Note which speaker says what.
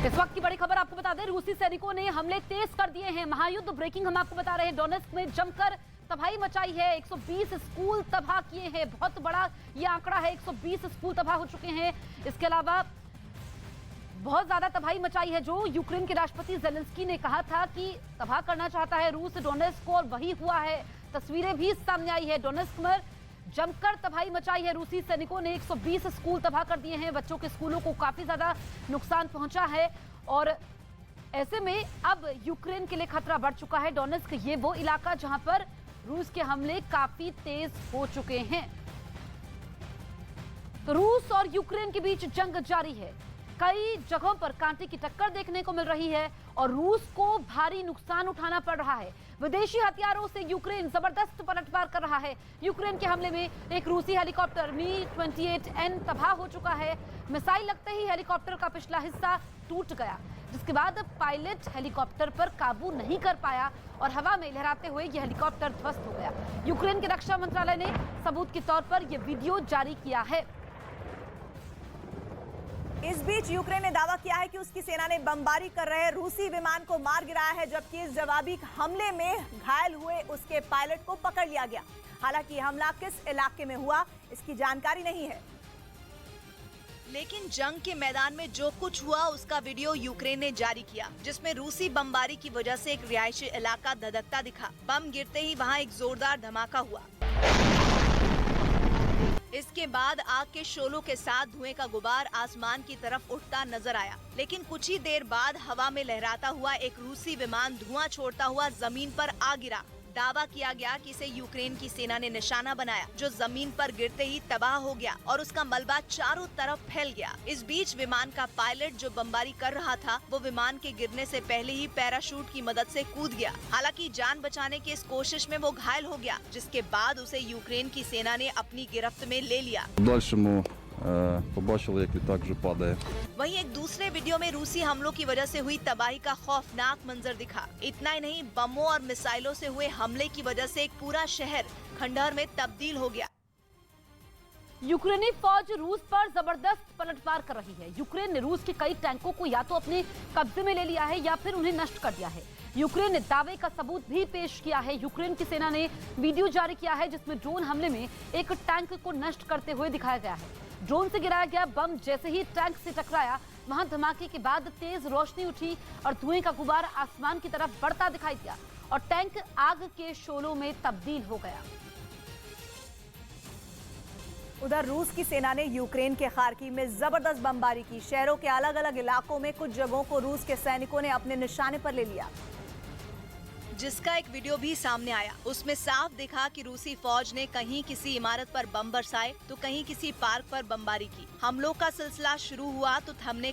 Speaker 1: इस वक्त की बड़ी खबर आपको बता दें, रूसी सैनिकों ने हमले तेज कर दिए हैं। महायुद्ध ब्रेकिंग हम आपको बता रहे हैं। डोनेट्स्क में जमकर तबाही मचाई है। 120 स्कूल तबाह किए हैं। बहुत बड़ा ये आंकड़ा है, 120 स्कूल तबाह हो चुके हैं। इसके अलावा बहुत ज्यादा तबाही मचाई है, जो यूक्रेन के राष्ट्रपति जेलेंस्की ने कहा था कि तबाह करना चाहता है रूस डोनेट्स्क को, और वही हुआ है। तस्वीरें भी सामने आई है। डोनेट्स्क में जमकर तबाही मचाई है रूसी सैनिकों ने। 120 स्कूल तबाह कर दिए हैं। बच्चों के स्कूलों को काफी ज्यादा नुकसान पहुंचा है, और ऐसे में अब यूक्रेन के लिए खतरा बढ़ चुका है। डोनेट्स्क ये वो इलाका जहां पर रूस के हमले काफी तेज हो चुके हैं। तो रूस और यूक्रेन के बीच जंग जारी है। कई जगहों पर कांटे की टक्कर देखने को मिल रही है और रूस को भारी नुकसान उठाना पड़ रहा है। विदेशी हथियारों से यूक्रेन जबरदस्त पलटवार कर रहा है। यूक्रेन के हमले में एक रूसी हेलीकॉप्टर Mi-28N तबाह हो चुका है। मिसाइल लगते ही हेलीकॉप्टर का पिछला हिस्सा टूट गया, जिसके बाद पायलट हेलीकॉप्टर पर काबू नहीं कर पाया और हवा में लहराते हुए यह हेलीकॉप्टर ध्वस्त हो गया। यूक्रेन के रक्षा मंत्रालय ने सबूत के तौर पर यह वीडियो जारी किया है।
Speaker 2: इस बीच यूक्रेन ने दावा किया है कि उसकी सेना ने बमबारी कर रहे रूसी विमान को मार गिराया है, जबकि इस जवाबी हमले में घायल हुए उसके पायलट को पकड़ लिया गया। हालांकि हमला किस इलाके में हुआ, इसकी जानकारी नहीं है।
Speaker 3: लेकिन जंग के मैदान में जो कुछ हुआ उसका वीडियो यूक्रेन ने जारी किया, जिसमें रूसी बमबारी की वजह से एक रिहायशी इलाका धधकता दिखा। बम गिरते ही वहां एक जोरदार धमाका हुआ। इसके बाद आग के शोलों के साथ धुएं का गुबार आसमान की तरफ उठता नजर आया, लेकिन कुछ ही देर बाद हवा में लहराता हुआ एक रूसी विमान धुआं छोड़ता हुआ जमीन पर आ गिरा। दावा किया गया कि इसे यूक्रेन की सेना ने निशाना बनाया, जो जमीन पर गिरते ही तबाह हो गया और उसका मलबा चारों तरफ फैल गया। इस बीच विमान का पायलट जो बमबारी कर रहा था, वो विमान के गिरने से पहले ही पैराशूट की मदद से कूद गया। हालांकि जान बचाने की इस कोशिश में वो घायल हो गया, जिसके बाद उसे यूक्रेन की सेना ने अपनी गिरफ्त में ले लिया।
Speaker 4: Побачили, як літак вже падає.
Speaker 3: वहीं एक दूसरे वीडियो में रूसी हमलों की वजह से हुई तबाही का खौफनाक मंजर दिखा। इतना ही नहीं, बमों और मिसाइलों से हुए हमले की वजह से एक पूरा शहर खंडहर में तब्दील हो गया।
Speaker 1: यूक्रेनी फौज रूस पर जबरदस्त पलटवार कर रही है। यूक्रेन ने रूस के कई टैंकों को या तो अपने कब्जे में ले लिया है या फिर उन्हें नष्ट कर दिया है। यूक्रेन ने दावे का सबूत भी पेश किया है। यूक्रेन की सेना ने वीडियो जारी किया है, जिसमें ड्रोन हमले में एक टैंक को नष्ट करते हुए दिखाया गया है। ड्रोन से गिराया गया बम जैसे ही टैंक से टकराया, वहां धमाके के बाद तेज रोशनी उठी और धुएं का गुबार आसमान की तरफ बढ़ता दिखाई दिया और टैंक आग के शोलों में तब्दील हो गया।
Speaker 2: उधर रूस की सेना ने यूक्रेन के खार्किव में जबरदस्त बमबारी की। शहरों के अलग अलग इलाकों में कुछ जगहों को रूस के सैनिकों ने अपने निशाने पर ले लिया,
Speaker 3: जिसका एक वीडियो भी सामने आया। उसमें साफ दिखा कि रूसी फौज ने कहीं किसी इमारत पर बम बरसाए तो कहीं किसी पार्क पर बमबारी की। हमलों का सिलसिला शुरू हुआ तो थमने